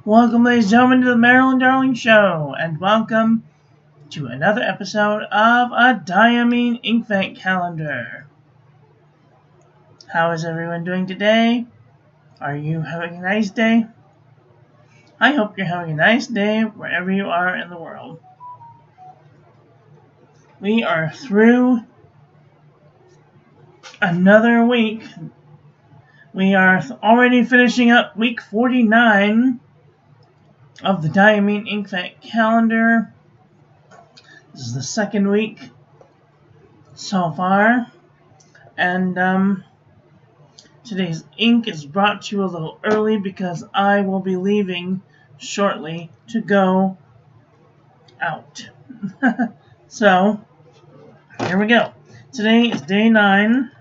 Welcome, ladies and gentlemen, to the Marilyn Darling Show, and welcome to another episode of a Diamine Inkvent calendar. How is everyone doing today? Are you having a nice day? I hope you're having a nice day wherever you are in the world. We are through another week. We are already finishing up week 49 of the Diamine Inkvent calendar. This is the second week so far, and today's ink is brought to you a little early because I will be leaving shortly to go out. So, here we go. Today is day 9.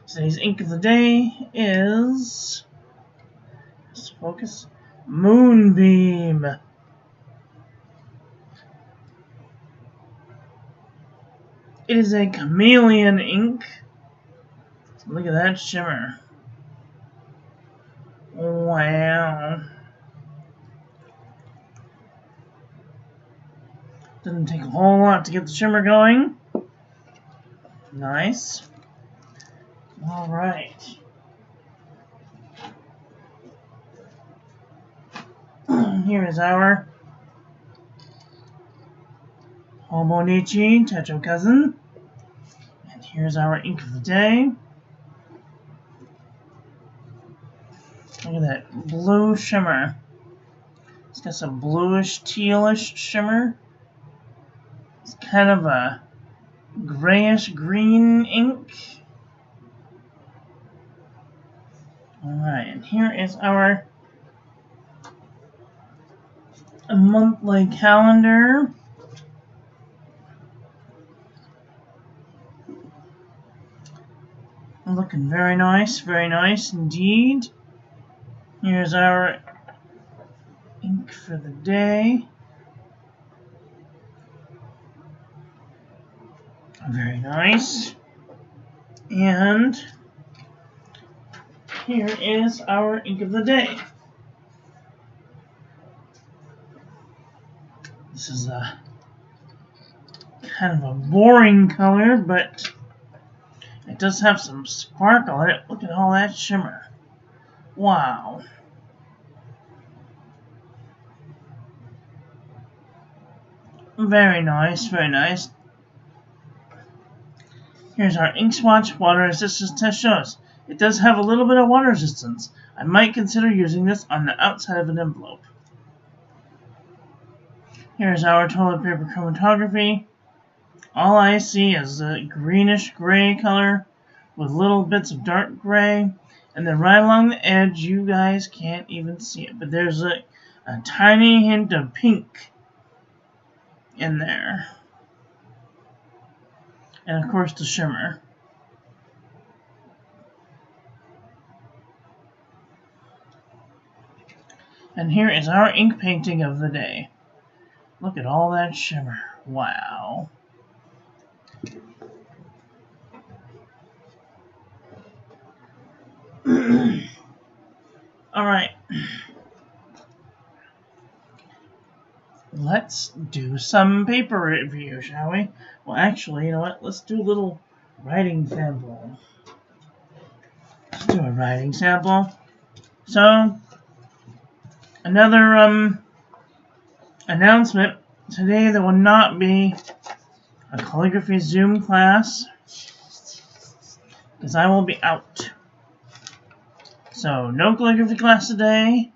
Today's ink of the day is, let's focus, Moonbeam. It is a chameleon ink. Look at that shimmer. Wow. Doesn't take a whole lot to get the shimmer going. Nice. Alright. Here is our Hobonichi Techo Cousin. And here's our ink of the day. Look at that blue shimmer. It's got some bluish, tealish shimmer. It's kind of a grayish green ink. Alright, and here is our monthly calendar. Looking very nice indeed. Here's our ink for the day. Very nice. And here is our ink of the day. This is a kind of a boring color, but it does have some sparkle in it. Look at all that shimmer. Wow. Very nice, very nice. Here's our ink swatch water resistance test shows. It does have a little bit of water resistance. I might consider using this on the outside of an envelope. Here's our toilet paper chromatography. All I see is a greenish gray color with little bits of dark gray. And then right along the edge, you guys can't even see it, but there's a tiny hint of pink in there. And of course the shimmer. And here is our ink painting of the day. Look at all that shimmer. Wow. Alright. Let's do some paper review, shall we? Well, actually, you know what? Let's do a little writing sample. Let's do a writing sample. So, another announcement. Today there will not be a calligraphy Zoom class because I will be out. So, no calligraphy class today.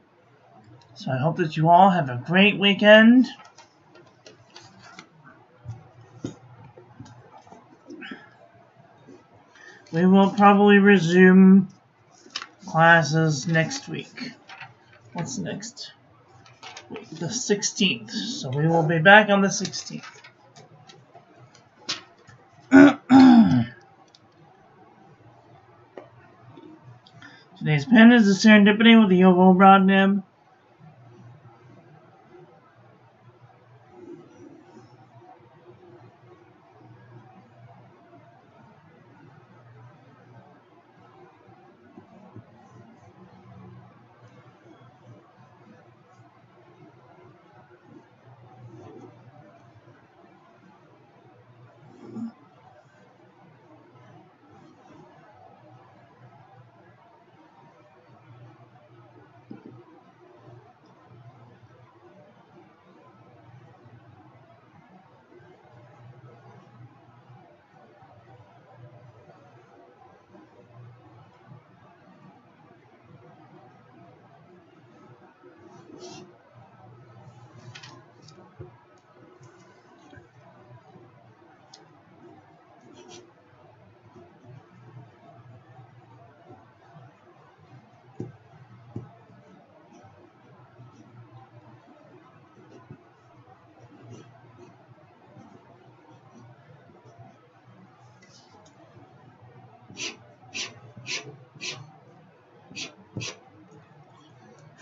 So I hope that you all have a great weekend. We will probably resume classes next week. What's next week? The 16th. So we will be back on the 16th. Today's pen is the Serendipity with the oval broad nib.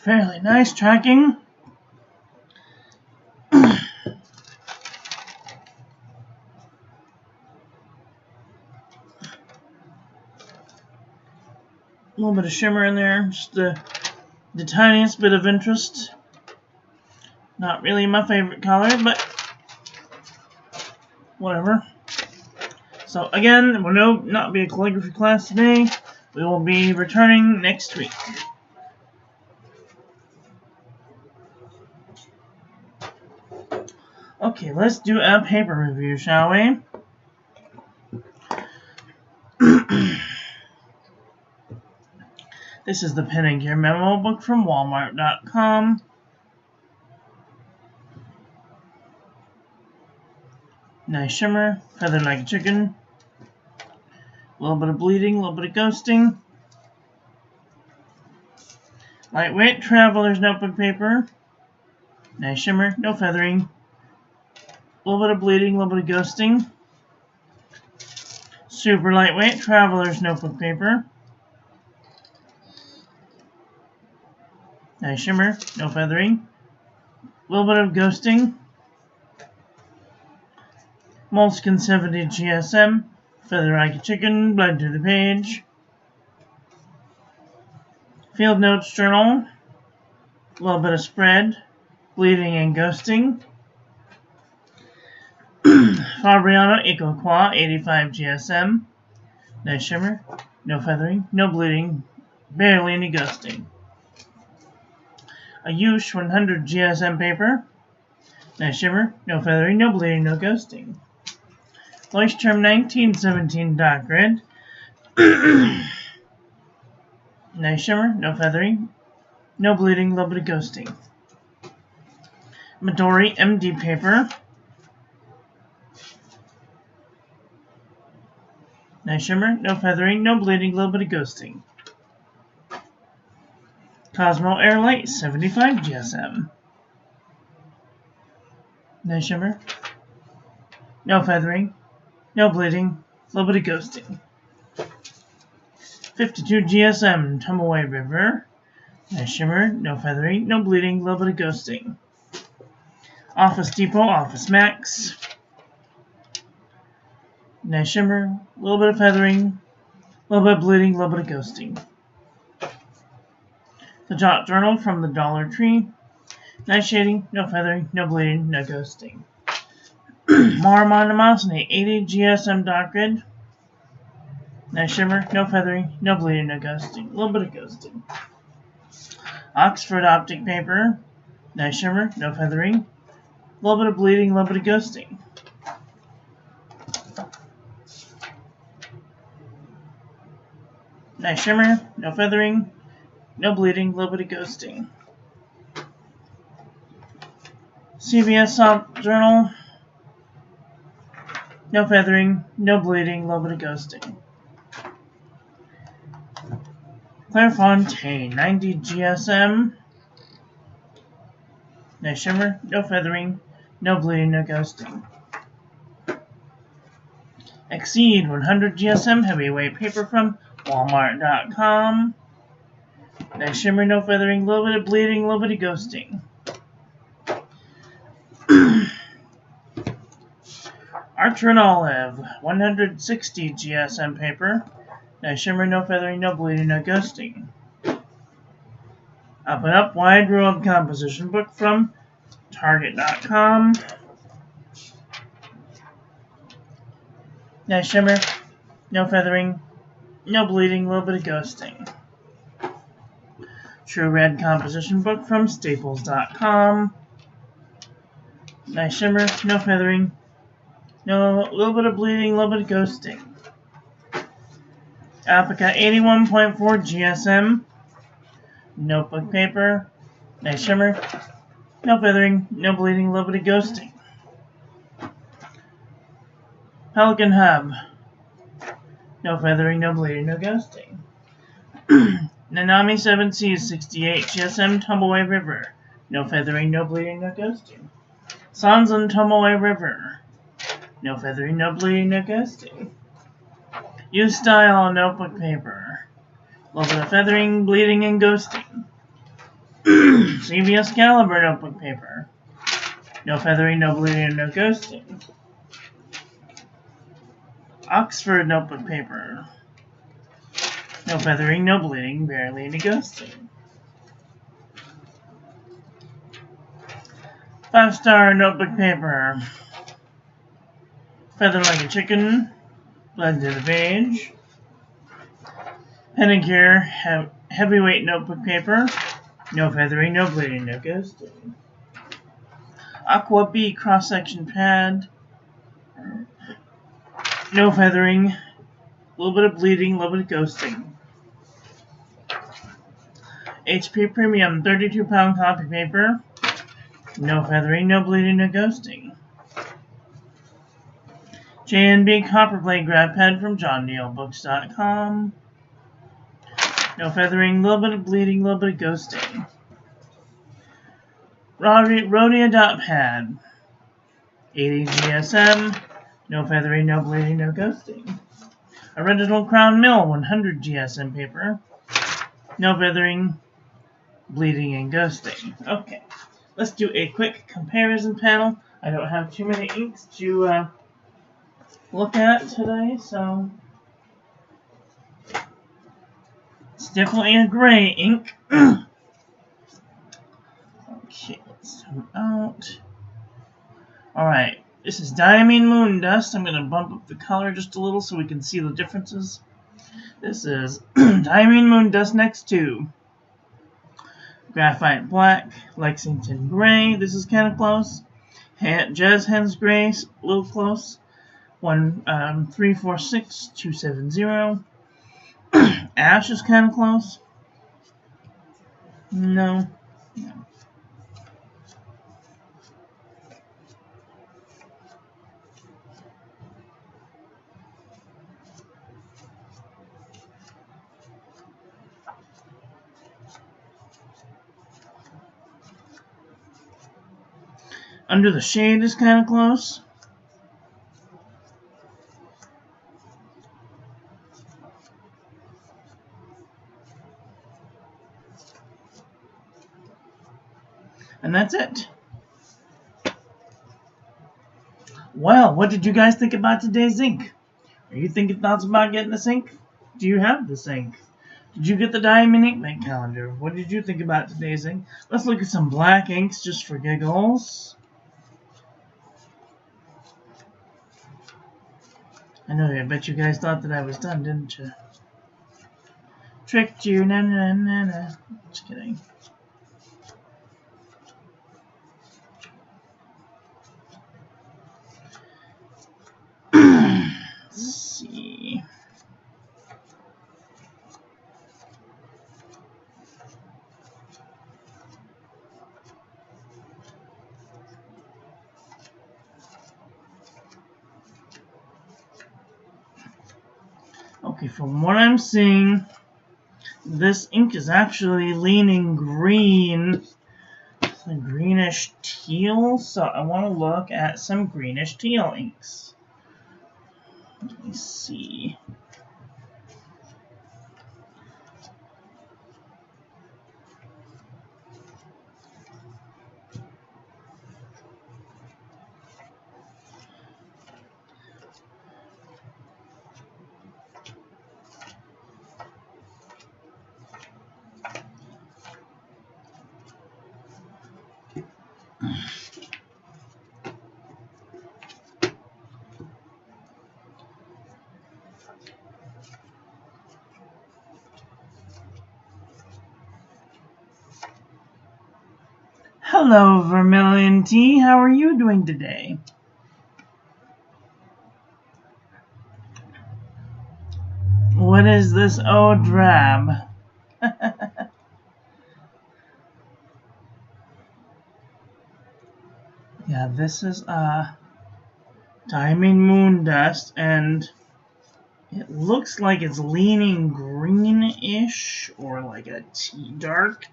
fairly nice tracking. A little bit of shimmer in there, just the tiniest bit of interest. Not really my favorite color, but whatever. So again, there will not be a calligraphy class today. We will be returning next week. Okay, let's do a paper review, shall we? This is the Pen and Gear memo book from Walmart.com. Nice shimmer, feathered like a chicken. A little bit of bleeding, a little bit of ghosting. Lightweight traveler's notebook paper. Nice shimmer, no feathering. A little bit of bleeding, a little bit of ghosting. Super lightweight traveler's notebook paper. Nice shimmer, no feathering. A little bit of ghosting. Moleskine 70 GSM. Feather like a chicken, bled to the page. Field Notes Journal. A little bit of spread. Bleeding and ghosting. Fabriano Eco-Qua 85 GSM. Nice shimmer, no feathering, no bleeding, barely any ghosting. A Yush 100 GSM paper. Nice shimmer, no feathering, no bleeding, no ghosting. Leuchtturm 1917 Dot Grid. Nice shimmer, no feathering, no bleeding, a little bit of ghosting. Midori MD paper. Nice shimmer, no feathering, no bleeding, a little bit of ghosting. Cosmo Airlight 75 GSM. Nice shimmer, no feathering, no bleeding, a little bit of ghosting. 52 GSM Tumbleweed River. Nice shimmer, no feathering, no bleeding, a little bit of ghosting. Office Depot Office Max. Nice shimmer, a little bit of feathering, a little bit of bleeding, a little bit of ghosting. The Jot Journal from the Dollar Tree. Nice shading, no feathering, no bleeding, no ghosting. Monomosity 80 GSM Dot Grid. Nice shimmer, no feathering, no bleeding, no ghosting. A little bit of ghosting. Oxford Optic Paper. Nice shimmer, no feathering, a little bit of bleeding, a little bit of ghosting. Nice shimmer, no feathering, no bleeding, a little bit of ghosting. CVS Soft Journal. No feathering, no bleeding, a little bit of ghosting. Clairefontaine 90 GSM. Nice shimmer, no feathering, no bleeding, no ghosting. Exceed 100 GSM heavyweight paper from Walmart.com. Nice shimmer, no feathering, a little bit of bleeding, a little bit of ghosting. Archer and Olive 160 GSM paper. Nice shimmer, no feathering, no bleeding, no ghosting. Up and Up Wide World Composition Book from Target.com. Nice shimmer, no feathering, no bleeding, a little bit of ghosting. True Red Composition Book from Staples.com. Nice shimmer, no feathering, a little bit of bleeding, a little bit of ghosting. Apica 81.4 GSM notebook paper. Nice shimmer, no feathering, no bleeding, a little bit of ghosting. Pelican Hub. No feathering, no bleeding, no ghosting. Nanami 7C 68 GSM Tumbleweed River. No feathering, no bleeding, no ghosting. Sanzan Tumbleweed River. No feathering, no bleeding, no ghosting. U-Style notebook paper. A little bit of feathering, bleeding, and ghosting. CVS Caliber notebook paper. No feathering, no bleeding, no ghosting. Oxford notebook paper. No feathering, no bleeding, barely any ghosting. 5-star notebook paper. Feather like a chicken. Blend to the page. Pedicure heavyweight notebook paper. No feathering, no bleeding, no ghosting. Aqua B cross-section pad. No feathering. A little bit of bleeding, a little bit of ghosting. HP Premium 32-pound copy paper. No feathering, no bleeding, no ghosting. J&B Copperplate grab pad from JohnNeilBooks.com. No feathering, a little bit of bleeding, a little bit of ghosting. Rhodia dot pad. 80 GSM. No feathering, no bleeding, no ghosting. Original Crown Mill 100 GSM paper. No feathering, bleeding, and ghosting. Okay, let's do a quick comparison panel. I don't have too many inks to look at today, so it's definitely a gray ink. Okay, let's zoom out. Alright, this is Diamine Moon Dust. I'm going to bump up the color just a little so we can see the differences. This is Diamine Moon Dust next to Graphite Black, Lexington Gray. This is kind of close. Jazz Hands Gray, a little close. 346270. Ash is kind of close. No. Under the Shade is kind of close. And that's it. Well, what did you guys think about today's ink? Are you thinking thoughts about getting this ink? Do you have this ink? Did you get the Diamine Inkvent calendar? What did you think about today's ink? Let's look at some black inks just for giggles. I know, I bet you guys thought that I was done, didn't you? Tricked you, na na na na. Just kidding. Let's see. Okay, from what I'm seeing, this ink is actually leaning green, a greenish teal, so I want to look at some greenish teal inks. Let me see. Hello, Vermilion Tea. How are you doing today? What is this? Oh, drab. Yeah, this is Diamine Moon Dust, and it looks like it's leaning greenish, or like a dark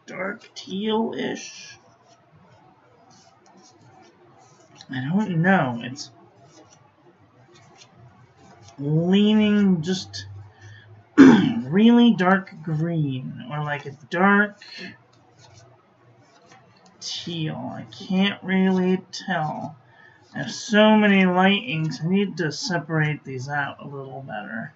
teal-ish. I don't know. It's leaning just really dark green, or like a dark teal. I can't really tell. I have so many light inks. I need to separate these out a little better.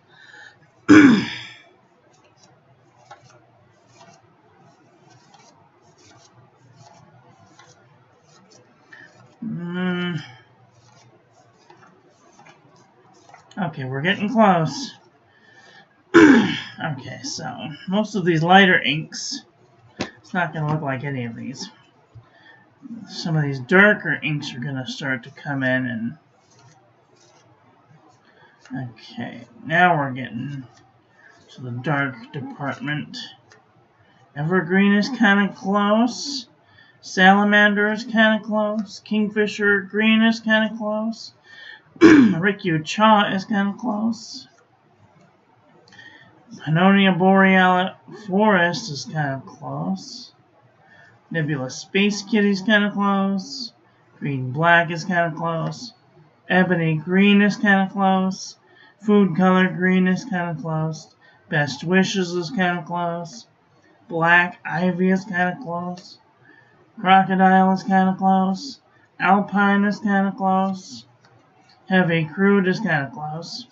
Okay, we're getting close. Okay, so most of these lighter inks, it's not going to look like any of these. Some of these darker inks are going to start to come in and... Okay, now we're getting to the dark department. Evergreen is kind of close. Salamander is kind of close. Kingfisher green is kind of close. Rikyu Cha is kind of close. Pannonia Borealis Forest is kind of close. Nebula Space Kitty is kind of close. Green Black is kind of close. Ebony Green is kind of close. Food Color Green is kind of close. Best Wishes is kind of close. Black Ivy is kind of close. Crocodile is kind of close. Alpine is kind of close. Heavy Crude is kind of close.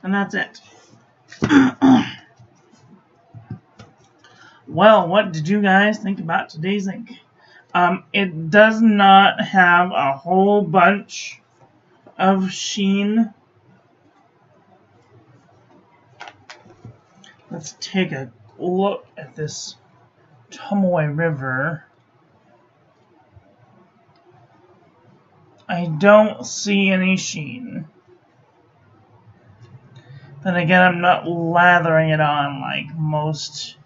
And that's it. Well, what did you guys think about today's ink? It does not have a whole bunch of sheen. Let's take a look at this Tomoe River. I don't see any sheen. Then again, I'm not lathering it on like most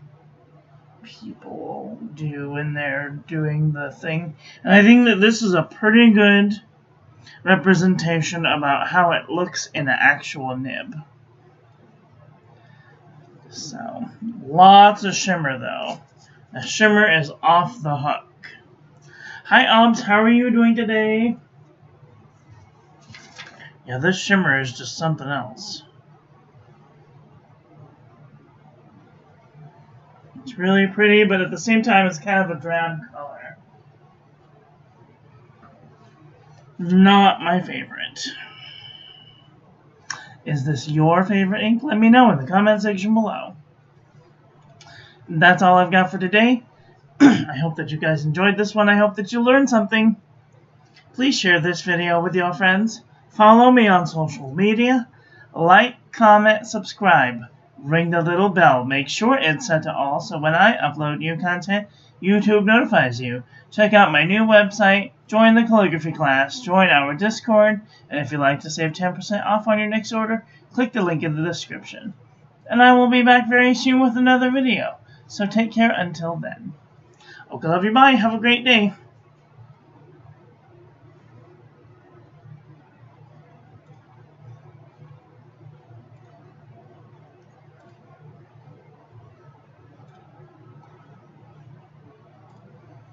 people do when they're doing the thing. And I think that this is a pretty good representation about how it looks in an actual nib. So, lots of shimmer though. The shimmer is off the hook. Hi Obs, how are you doing today? Yeah, this shimmer is just something else. It's really pretty, but at the same time, it's kind of a drab color. Not my favorite. Is this your favorite ink? Let me know in the comment section below. That's all I've got for today. I hope that you guys enjoyed this one. I hope that you learned something. Please share this video with your friends. Follow me on social media. Like, comment, subscribe. Ring the little bell. Make sure it's set to all so when I upload new content, YouTube notifies you. Check out my new website, join the calligraphy class, join our Discord, and if you'd like to save 10% off on your next order, click the link in the description. And I will be back very soon with another video. So take care until then. Okay, love you, bye. Have a great day.